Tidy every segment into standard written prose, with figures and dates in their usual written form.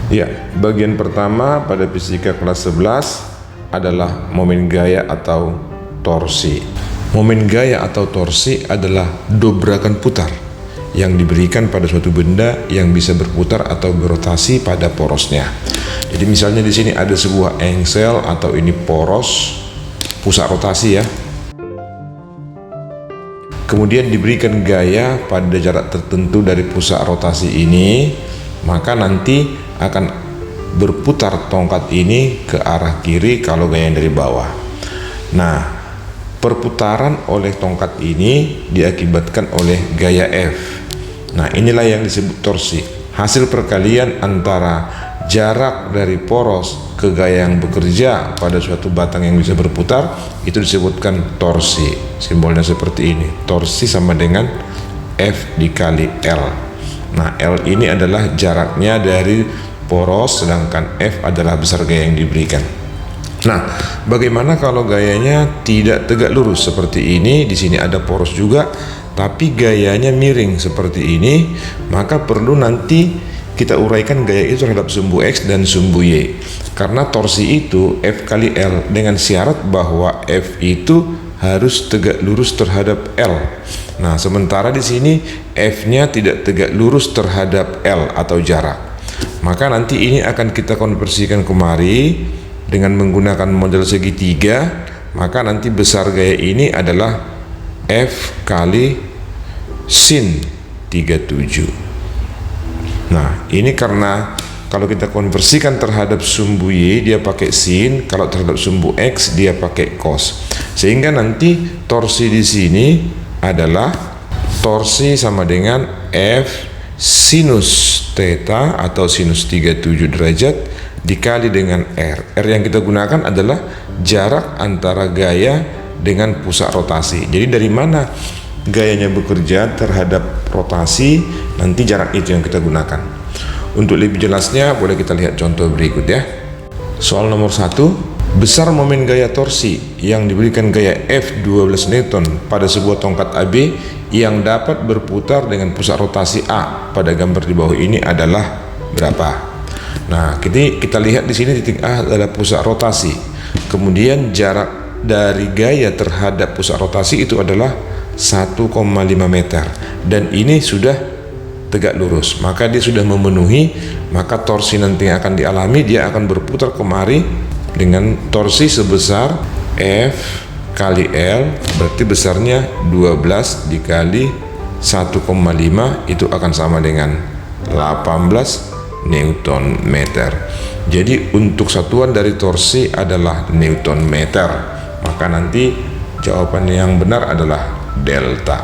Ya, bagian pertama pada fisika kelas 11 adalah momen gaya atau torsi. Momen gaya atau torsi adalah dobrakan putar yang diberikan pada suatu benda yang bisa berputar atau berotasi pada porosnya. Jadi misalnya di sini ada sebuah engsel atau ini poros pusat rotasi ya. Kemudian diberikan gaya pada jarak tertentu dari pusat rotasi ini, maka nanti akan berputar tongkat ini ke arah kiri kalau gaya dari bawah. Nah, perputaran oleh tongkat ini diakibatkan oleh gaya F. Nah, inilah yang disebut torsi. Hasil perkalian antara jarak dari poros ke gaya yang bekerja pada suatu batang yang bisa berputar itu disebutkan torsi. Simbolnya seperti ini. Torsi sama dengan F dikali L. Nah, L ini adalah jaraknya dari poros, sedangkan F adalah besar gaya yang diberikan. Nah, bagaimana kalau gayanya tidak tegak lurus seperti ini? Di sini ada poros juga, tapi gayanya miring seperti ini, maka perlu nanti kita uraikan gaya itu terhadap sumbu X dan sumbu Y. Karena torsi itu F kali L dengan syarat bahwa F itu harus tegak lurus terhadap L. Nah, sementara di sini F-nya tidak tegak lurus terhadap L atau jarak. Maka nanti ini akan kita konversikan kemari dengan menggunakan model segitiga, maka nanti besar gaya ini adalah F kali sin 37. Nah, ini karena kalau kita konversikan terhadap sumbu Y dia pakai sin, kalau terhadap sumbu X dia pakai cos. Sehingga nanti torsi di sini adalah torsi sama dengan F sinus theta atau sinus 37 derajat dikali dengan R. R yang kita gunakan adalah jarak antara gaya dengan pusat rotasi. Jadi dari mana gayanya bekerja terhadap rotasi, nanti jarak itu yang kita gunakan. Untuk lebih jelasnya boleh kita lihat contoh berikut ya. Soal nomor 1, besar momen gaya torsi yang diberikan gaya F 12 Newton pada sebuah tongkat AB yang dapat berputar dengan pusat rotasi A pada gambar di bawah ini adalah berapa? Nah, kita lihat di sini titik A adalah pusat rotasi. Kemudian jarak dari gaya terhadap pusat rotasi itu adalah 1,5 meter dan ini sudah tegak lurus, maka dia sudah memenuhi, maka torsi nanti yang akan dialami dia akan berputar kemari dengan torsi sebesar F kali L, berarti besarnya 12 dikali 1,5 itu akan sama dengan 18 Newton meter. Jadi untuk satuan dari torsi adalah Newton meter, maka nanti jawaban yang benar adalah delta.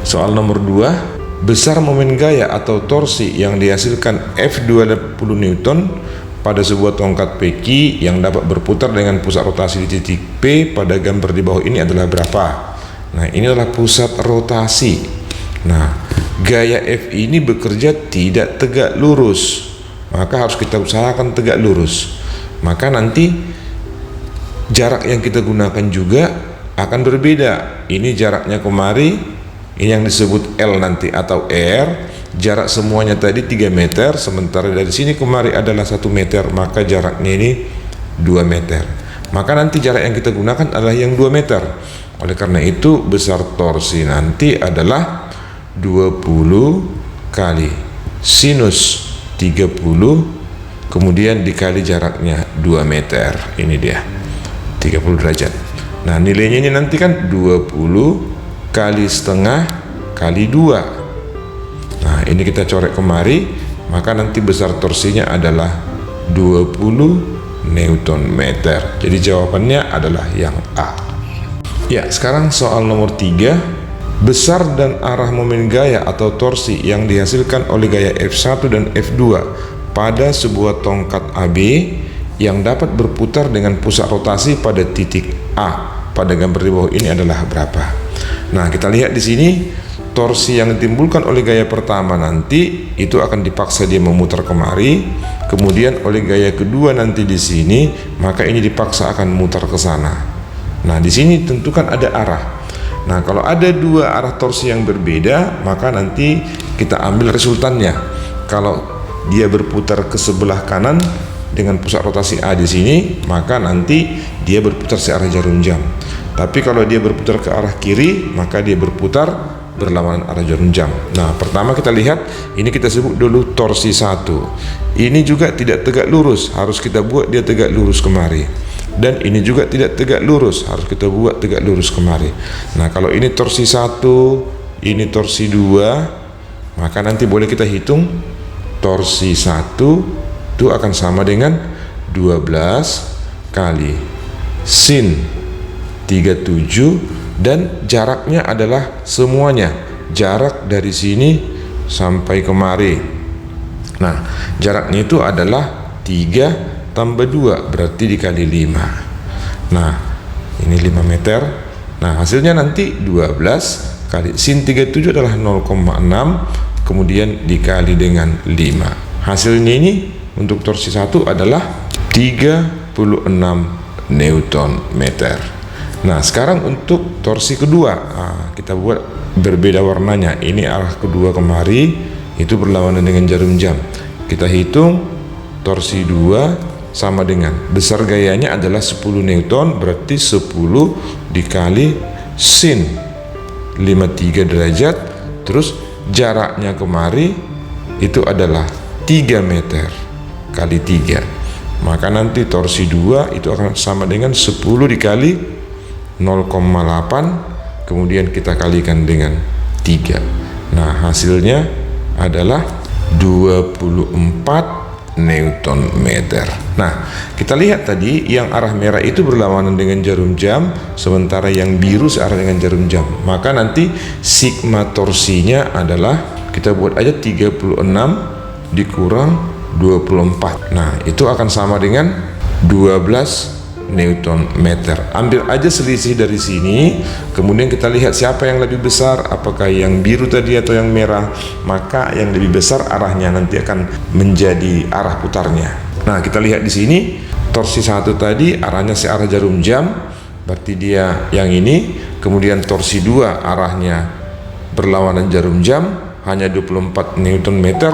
Soal nomor 2, besar momen gaya atau torsi yang dihasilkan F 20 Newton pada sebuah tongkat PQ yang dapat berputar dengan pusat rotasi di titik P pada gambar di bawah ini adalah berapa? Nah, ini adalah pusat rotasi. Nah, gaya F ini bekerja tidak tegak lurus, maka harus kita usahakan tegak lurus. Maka nanti jarak yang kita gunakan juga akan berbeda. Ini jaraknya kemari, ini yang disebut L nanti atau R. Jarak semuanya tadi 3 meter, sementara dari sini kemari adalah 1 meter, maka jaraknya ini 2 meter. Maka nanti jarak yang kita gunakan adalah yang 2 meter. Oleh karena itu besar torsi nanti adalah 20 kali sinus 30 kemudian dikali jaraknya 2 meter. Ini dia 30 derajat. Nah, nilainya ini nanti kan 20 kali setengah kali 2. Nah, ini kita coret kemari, maka nanti besar torsinya adalah 20 Newton meter. Jadi jawabannya adalah yang A. Ya, sekarang soal nomor 3. Besar dan arah momen gaya atau torsi yang dihasilkan oleh gaya F1 dan F2 pada sebuah tongkat AB yang dapat berputar dengan pusat rotasi pada titik A pada gambar di bawah ini adalah berapa? Nah, kita lihat di sini torsi yang ditimbulkan oleh gaya pertama nanti itu akan dipaksa dia memutar kemari, kemudian oleh gaya kedua nanti di sini, maka ini dipaksa akan mutar ke sana. Nah, di sini tentukan ada arah. Nah, kalau ada dua arah torsi yang berbeda, maka nanti kita ambil resultannya. Kalau dia berputar ke sebelah kanan dengan pusat rotasi A di sini, maka nanti dia berputar searah jarum jam. Tapi kalau dia berputar ke arah kiri, maka dia berputar berlawanan arah jarum jam. Nah, pertama kita lihat, ini kita sebut dulu torsi 1. Ini juga tidak tegak lurus, harus kita buat dia tegak lurus kemari. Dan ini juga tidak tegak lurus, harus kita buat tegak lurus kemari. Nah, kalau ini torsi 1, ini torsi 2, maka nanti boleh kita hitung torsi 1 itu akan sama dengan 12 kali sin 37, dan jaraknya adalah semuanya jarak dari sini sampai kemari. Nah, jaraknya itu adalah 3 tambah 2, berarti dikali 5. Nah, ini 5 meter. Nah, hasilnya nanti 12 kali sin 37 adalah 0,6, kemudian dikali dengan 5. Hasilnya ini untuk torsi 1 adalah 36 Newton meter. Nah, sekarang untuk torsi kedua, kita buat berbeda warnanya. Ini arah kedua kemari, itu berlawanan dengan jarum jam. Kita hitung torsi 2 sama dengan besar gayanya adalah 10 Newton, berarti 10 dikali sin 53 derajat, terus jaraknya kemari itu adalah 3 meter kali 3, maka nanti torsi 2 itu akan sama dengan 10 dikali 0,8, kemudian kita kalikan dengan 3. Nah, hasilnya adalah 24 Newton meter. Nah, kita lihat tadi yang arah merah itu berlawanan dengan jarum jam, sementara yang biru searah dengan jarum jam. Maka nanti sigma torsinya adalah, kita buat aja 36 dikurang 24. Nah, itu akan sama dengan 12 Newton meter. Ambil aja selisih dari sini, kemudian kita lihat siapa yang lebih besar, apakah yang biru tadi atau yang merah. Maka yang lebih besar arahnya nanti akan menjadi arah putarnya. Nah, kita lihat di sini torsi 1 tadi arahnya searah jarum jam, berarti dia yang ini. Kemudian torsi 2 arahnya berlawanan jarum jam, hanya 24 Newton meter.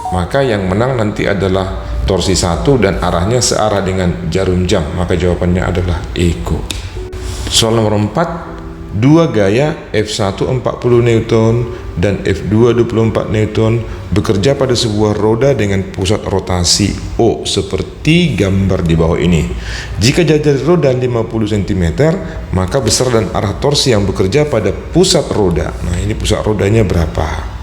Maka yang menang nanti adalah torsi 1 dan arahnya searah dengan jarum jam, maka jawabannya adalah Eko. Soal nomor 4, dua gaya F1 40 Newton dan F2 24 Newton bekerja pada sebuah roda dengan pusat rotasi O seperti gambar di bawah ini. Jika jari roda 50 cm, maka besar dan arah torsi yang bekerja pada pusat roda. Nah, ini pusat rodanya berapa?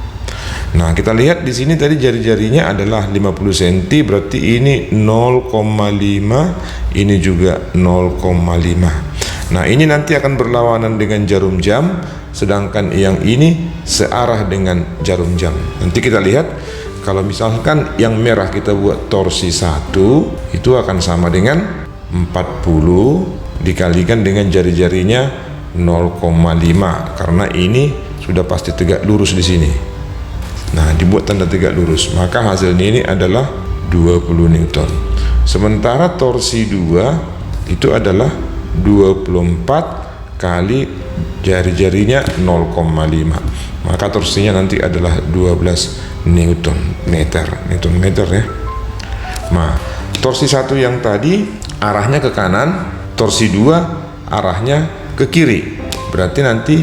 Nah, kita lihat di sini tadi jari-jarinya adalah 50 cm, berarti ini 0,5, ini juga 0,5. Nah, ini nanti akan berlawanan dengan jarum jam, sedangkan yang ini searah dengan jarum jam. Nanti kita lihat, kalau misalkan yang merah kita buat torsi 1, itu akan sama dengan 40 dikalikan dengan jari-jarinya 0,5, karena ini sudah pasti tegak lurus di sini. Nah, dibuat tanda tegak lurus, maka hasilnya ini adalah 20 Newton. Sementara torsi 2 itu adalah 24 kali jari-jarinya 0,5, maka torsinya nanti adalah 12 Newton meter ya. Nah, torsi 1 yang tadi arahnya ke kanan, torsi 2 arahnya ke kiri, berarti nanti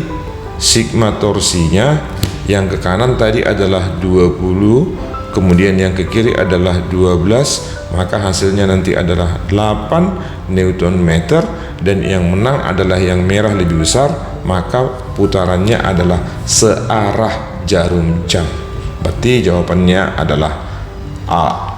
sigma torsinya yang ke kanan tadi adalah 20, kemudian yang ke kiri adalah 12, maka hasilnya nanti adalah 8 Newton meter, dan yang menang adalah yang merah lebih besar, maka putarannya adalah searah jarum jam. Berarti jawabannya adalah A.